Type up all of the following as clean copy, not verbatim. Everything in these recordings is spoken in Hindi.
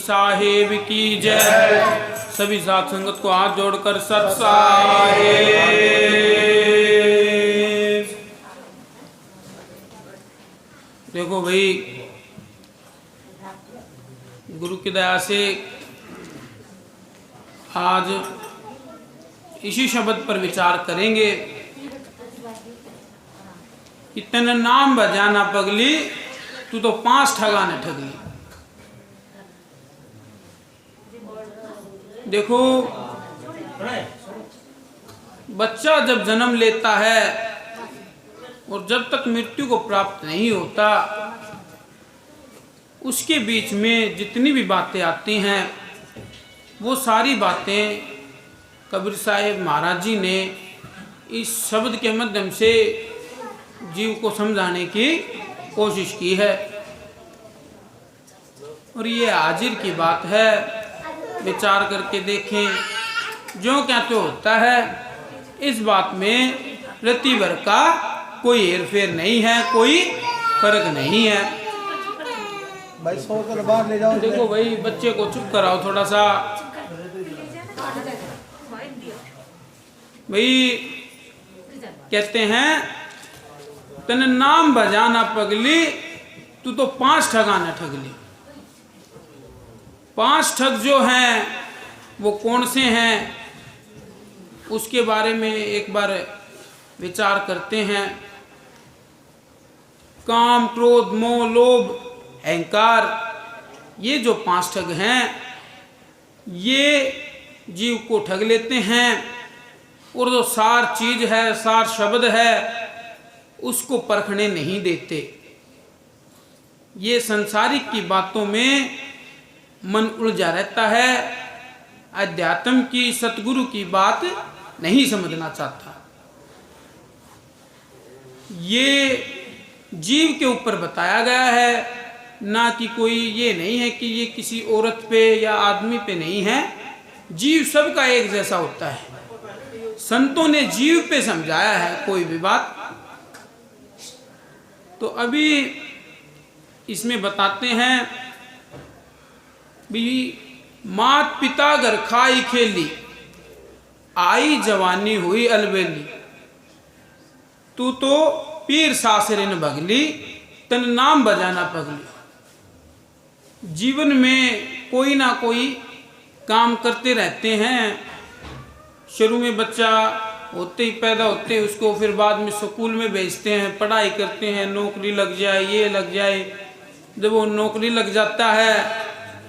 साहेब की जय। सभी साथ संगत को हाथ जोड़कर सत साहेब। देखो भाई, गुरु की दया से आज इसी शब्द पर विचार करेंगे कि तेने नाम बजाना पगली, तू तो 5 ठगाने ठगली। देखो, बच्चा जब जन्म लेता है और जब तक मृत्यु को प्राप्त नहीं होता, उसके बीच में जितनी भी बातें आती हैं वो सारी बातें कबीर साहिब महाराज जी ने इस शब्द के माध्यम से जीव को समझाने की कोशिश की है। और ये हाजिर की बात है, विचार करके देखें। जो क्या तो होता है, इस बात में रत्ती भर का कोई हेरफेर नहीं है, कोई फर्क नहीं है। भाई सोकर बाहर ले जाओ। देखो भाई, बच्चे को चुप कराओ थोड़ा सा। भाई कहते हैं तेने नाम बजाना पगली, तू तो 5 ठगाना ठगली। 5 ठग जो हैं वो कौन से हैं, उसके बारे में एक बार विचार करते हैं। काम, क्रोध, मोह, लोभ, अहंकार, ये जो 5 ठग हैं, ये जीव को ठग लेते हैं और जो सार चीज है, सार शब्द है, उसको परखने नहीं देते। ये संसारिक की बातों में मन उलझा रहता है, अध्यात्म की, सतगुरु की बात नहीं समझना चाहता। ये जीव के ऊपर बताया गया है, ना कि कोई, ये नहीं है कि ये किसी औरत पे या आदमी पे नहीं है। जीव सबका एक जैसा होता है। संतों ने जीव पे समझाया है कोई भी बात। तो अभी इसमें बताते हैं भी, मात पिता घर खाई खेली, आई जवानी हुई अलबेली, तू तो पीर सासरे न भगली, तन नाम बजाना पगली। जीवन में कोई ना कोई काम करते रहते हैं। शुरू में बच्चा होते ही, पैदा होते ही उसको फिर बाद में स्कूल में भेजते हैं, पढ़ाई करते हैं, नौकरी लग जाए, ये लग जाए। जब वो नौकरी लग जाता है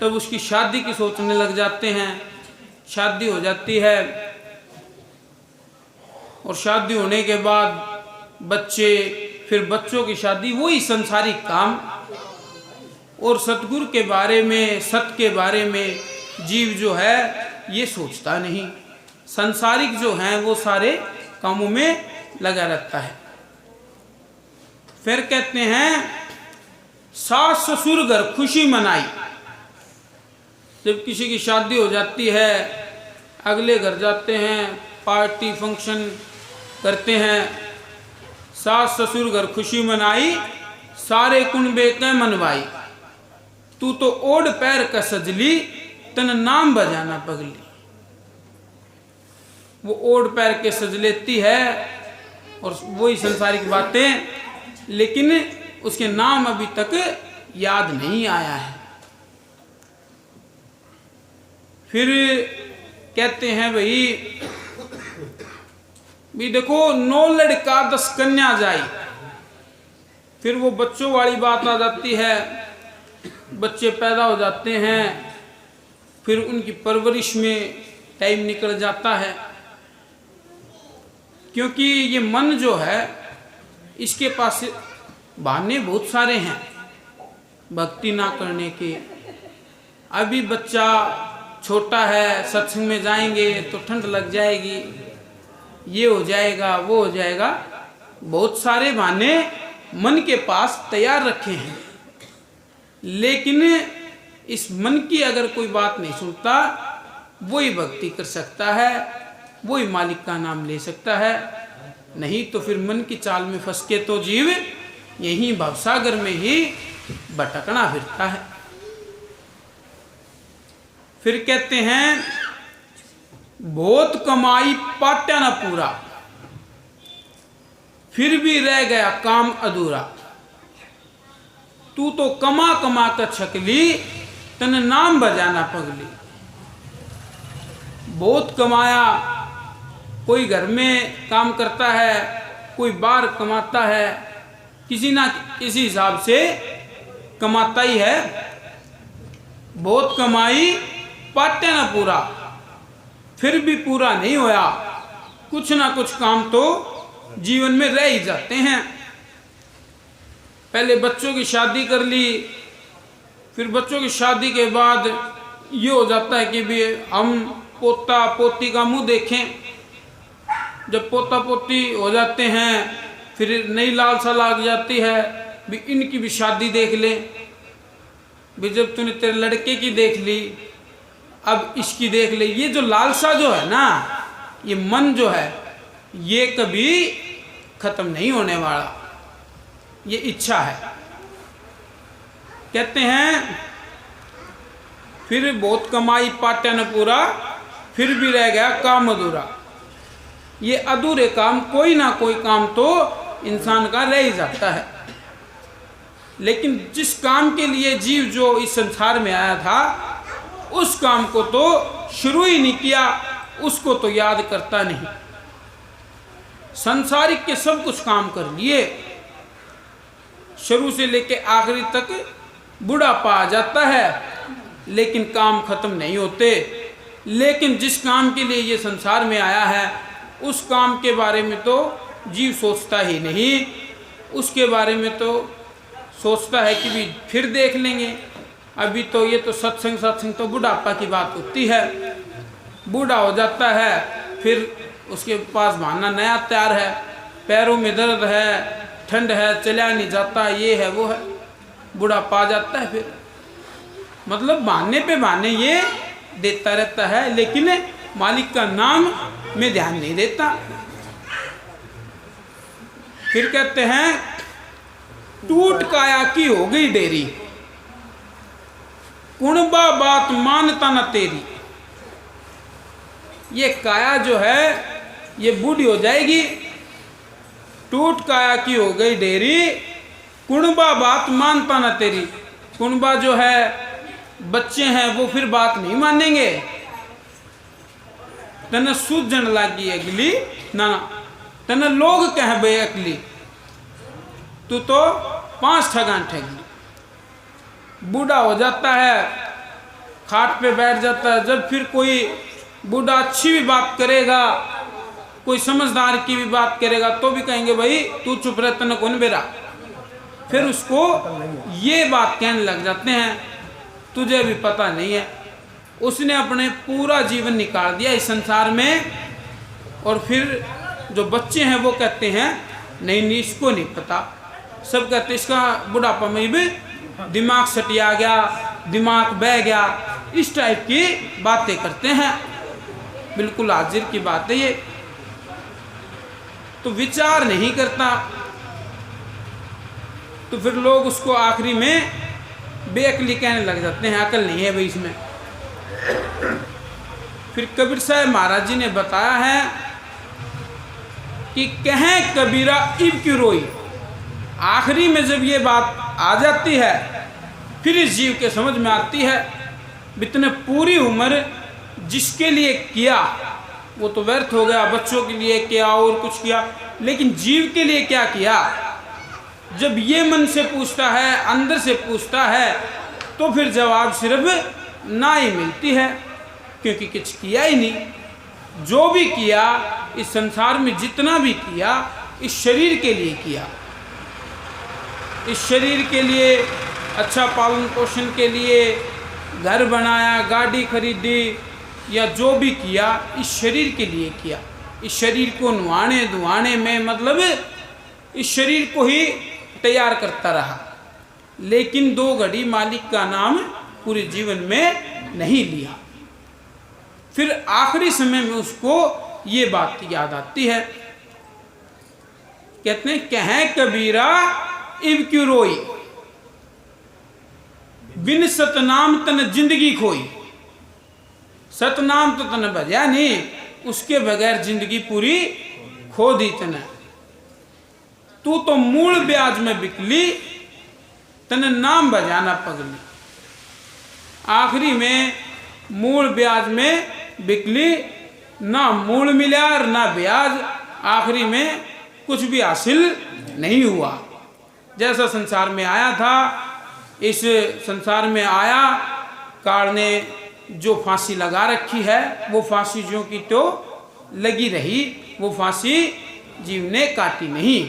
तब उसकी शादी की सोचने लग जाते हैं। शादी हो जाती है और शादी होने के बाद बच्चे, फिर बच्चों की शादी, वही संसारिक काम। और सतगुरु के बारे में, सत्य के बारे में जीव जो है ये सोचता नहीं। संसारिक जो हैं वो सारे कामों में लगा रहता है। फिर कहते हैं सास ससुर घर खुशी मनाई। जब किसी की शादी हो जाती है, अगले घर जाते हैं, पार्टी फंक्शन करते हैं। सास ससुर घर खुशी मनाई, सारे कुनबे के मनवाई, तू तो ओढ़ पैर का सजली, तन नाम बजाना पगली। वो ओढ़ पैर के सज लेती है और वही संसारिक बातें, लेकिन उसके नाम अभी तक याद नहीं आया है। फिर कहते हैं भाई देखो, 9 लड़का 10 कन्या जाई। फिर वो बच्चों वाली बात आ जाती है। बच्चे पैदा हो जाते हैं, फिर उनकी परवरिश में टाइम निकल जाता है। क्योंकि ये मन जो है, इसके पास बहाने बहुत सारे हैं भक्ति ना करने के। अभी बच्चा छोटा है, सत्संग में जाएंगे तो ठंड लग जाएगी, ये हो जाएगा, वो हो जाएगा। बहुत सारे बहाने मन के पास तैयार रखे हैं, लेकिन इस मन की अगर कोई बात नहीं सुनता, वही भक्ति कर सकता है, वही मालिक का नाम ले सकता है। नहीं तो फिर मन की चाल में फंस के तो जीव यहीं भवसागर में ही भटकना फिरता है। फिर कहते हैं बहुत कमाई पाट्या न पूरा, फिर भी रह गया काम अधूरा। तू तो कमा कमा कर छकली, तन नाम बजाना पगली। बहुत कमाया, कोई घर में काम करता है, कोई बाहर कमाता है, किसी ना किसी हिसाब से कमाता ही है। बहुत कमाई पाट्या ना पूरा, फिर भी पूरा नहीं होया। कुछ ना कुछ काम तो जीवन में रह ही जाते हैं। पहले बच्चों की शादी कर ली, फिर बच्चों की शादी के बाद ये हो जाता है कि भी हम पोता पोती का मुंह देखें। जब पोता पोती हो जाते हैं फिर नई लालसा लग जाती है भी इनकी भी शादी देख लें। भी जब तूने तेरे लड़के की देख ली, अब इसकी देख ले। ये जो लालसा जो है ना, ये मन जो है, ये कभी खत्म नहीं होने वाला, ये इच्छा है। कहते हैं फिर बहुत कमाई पाट्या न पूरा, फिर भी रह गया काम अधूरा। ये अधूरे काम, कोई ना कोई काम तो इंसान का रह ही जाता है। लेकिन जिस काम के लिए जीव जो इस संसार में आया था, उस काम को तो शुरू ही नहीं किया, उसको तो याद करता नहीं। संसारिक के सब कुछ काम कर लिए, शुरू से लेके आखिरी तक बुढ़ापा आ जाता है, लेकिन काम खत्म नहीं होते। लेकिन जिस काम के लिए ये संसार में आया है, उस काम के बारे में तो जीव सोचता ही नहीं। उसके बारे में तो सोचता है कि भी फिर देख लेंगे। अभी तो ये तो सत्संग सत्संग तो बुढ़ापा की बात होती है। बूढ़ा हो जाता है, फिर उसके पास बहाना नया तैयार है। पैरों में दर्द है, ठंड है, चला नहीं जाता, ये है वो है, बुढ़ापा आ जाता है। फिर मतलब बहाने पे बहाने ये देता रहता है, लेकिन मालिक का नाम में ध्यान नहीं देता। फिर कहते हैं टूट काया की हो गई डेरी, कुणबा बात मानता न तेरी। ये काया जो है ये बूढ़ी हो जाएगी। टूट काया की हो गई डेरी, कुणबा बात मानता न तेरी। कुणबा जो है बच्चे हैं, वो फिर बात नहीं मानेंगे। तने सूझन लागी अगली ना, तने लोग कह बे अगली, तू तो 5 ठगान ठगी। बूढ़ा हो जाता है, खाट पे बैठ जाता है। जब फिर कोई बूढ़ा अच्छी भी बात करेगा, कोई समझदार की भी बात करेगा, तो भी कहेंगे भाई तू चुप रह, तने कौन बेरा। फिर उसको ये बात कहने लग जाते हैं, तुझे भी पता नहीं है। उसने अपने पूरा जीवन निकाल दिया इस संसार में। और फिर जो बच्चे हैं वो कहते हैं नहीं नहीं, इसको नहीं पता। सब कहते इसका बुढ़ापा में भी दिमाग सटिया गया, दिमाग बह गया, इस टाइप की बातें करते हैं। बिल्कुल हाजिर की बात है ये। तो विचार नहीं करता, तो फिर लोग उसको आखिरी में बेअकली कहने लग जाते हैं, अकल नहीं है भाई इसमें। फिर कबीर साहब महाराज जी ने बताया है कि कहें कबीरा इब क्यों रोई। आखिरी में जब ये बात आ जाती है, फिर इस जीव के समझ में आती है इतने पूरी उम्र जिसके लिए किया वो तो व्यर्थ हो गया। बच्चों के लिए किया और कुछ किया, लेकिन जीव के लिए क्या किया। जब ये मन से पूछता है, अंदर से पूछता है, तो फिर जवाब सिर्फ ना ही मिलती है, क्योंकि कुछ किया ही नहीं। जो भी किया इस संसार में, जितना भी किया, इस शरीर के लिए किया। इस शरीर के लिए, अच्छा पालन पोषण के लिए घर बनाया, गाड़ी खरीदी, या जो भी किया इस शरीर के लिए किया। इस शरीर को नुहाने धुआने में, मतलब इस शरीर को ही तैयार करता रहा, लेकिन 2 घड़ी मालिक का नाम पूरे जीवन में नहीं लिया। फिर आखिरी समय में उसको ये बात याद आती है। कहते हैं कहें कबीरा इब क्यों रोई, बिन सतनाम तन जिंदगी खोई। सतनाम तो तने भजया नहीं, उसके बगैर जिंदगी पूरी खो दी तने। तू तो मूल ब्याज में बिकली, तने नाम बजाना पगली। आखिरी में मूल ब्याज में बिकली, ना मूल मिला और ना ब्याज, आखिरी में कुछ भी हासिल नहीं हुआ। जैसा संसार में आया था, इस संसार में आया, काल ने जो फांसी लगा रखी है वो फांसी ज्यों की तो लगी रही, वो फांसी जीव ने काटी नहीं।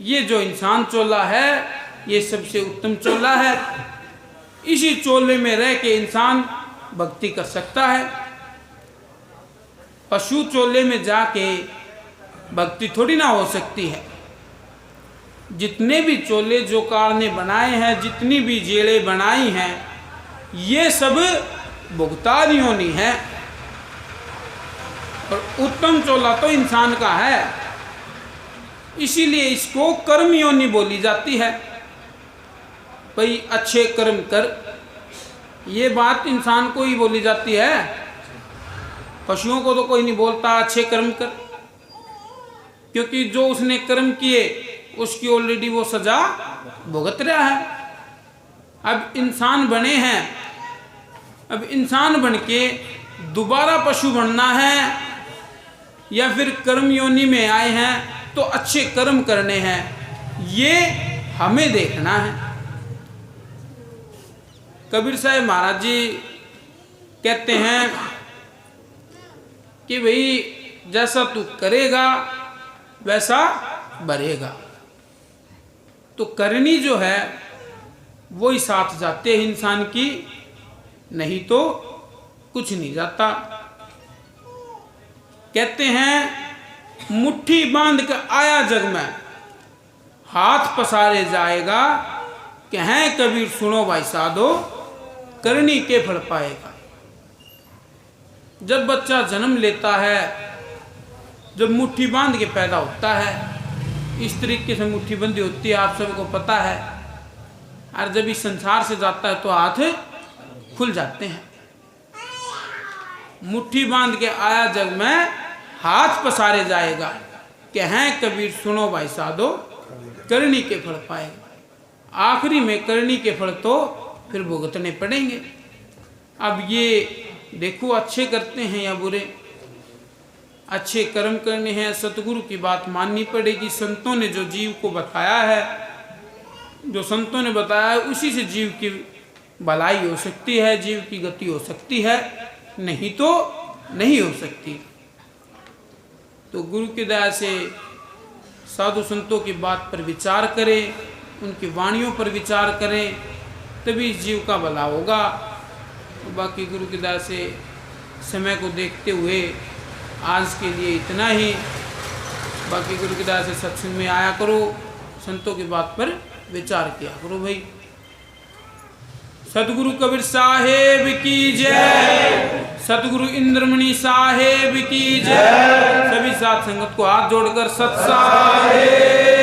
ये जो इंसान चोला है ये सबसे उत्तम चोला है। इसी चोले में रह के इंसान भक्ति कर सकता है। पशु चोले में जाके भक्ति थोड़ी ना हो सकती है। जितने भी चोले जो काल ने बनाए हैं, जितनी भी जेड़े बनाई हैं, ये सब भुगतान योनि है। और उत्तम चोला तो इंसान का है, इसीलिए इसको कर्म योनि बोली जाती है। भाई अच्छे कर्म कर, ये बात इंसान को ही बोली जाती है, पशुओं को तो कोई नहीं बोलता अच्छे कर्म कर, क्योंकि जो उसने कर्म किए उसकी ऑलरेडी वो सजा भुगत रहा है। अब इंसान बने हैं, अब इंसान बन के दोबारा पशु बनना है या फिर कर्म योनि में आए हैं तो अच्छे कर्म करने हैं, ये हमें देखना है। कबीर साहब महाराज जी कहते हैं कि भाई जैसा तू करेगा वैसा भरेगा। तो करनी जो है वो ही साथ जाते हैं इंसान की, नहीं तो कुछ नहीं जाता। कहते हैं मुट्ठी बांध कर आया जग में, हाथ पसारे जाएगा, कहें कबीर सुनो भाई साधो, करनी के फल पाएगा। जब बच्चा जन्म लेता है, जब मुट्ठी बांध के पैदा होता है, इस तरीके से मुट्ठी बंदी होती है, आप सबको पता है। और जब इस संसार से जाता है तो हाथ खुल जाते हैं। मुट्ठी बांध के आया जग में, हाथ पसारे जाएगा, कहें कबीर सुनो भाई साधो, करनी के फल पाएगा। आखिरी में करनी के फल तो फिर भुगतने पड़ेंगे। अब ये देखो अच्छे करते हैं या बुरे, अच्छे कर्म करने हैं, सतगुरु की बात माननी पड़ेगी। संतों ने जो जीव को बताया है, जो संतों ने बताया है, उसी से जीव की भलाई हो सकती है, जीव की गति हो सकती है, नहीं तो नहीं हो सकती। तो गुरु की दया से साधु संतों की बात पर विचार करें, उनकी वाणियों पर विचार करें, तभी इस जीव का भला होगा। बाकी गुरु की दया से समय को देखते हुए आज के लिए इतना ही। बाकी गुरु की दया से सत्संग में आया करो, संतों की बात पर विचार किया करो भाई। सतगुरु कबीर साहेब की जय, सतगुरु इंद्रमणि साहेब की जय। सभी साथ संगत को हाथ जोड़कर सत साहेब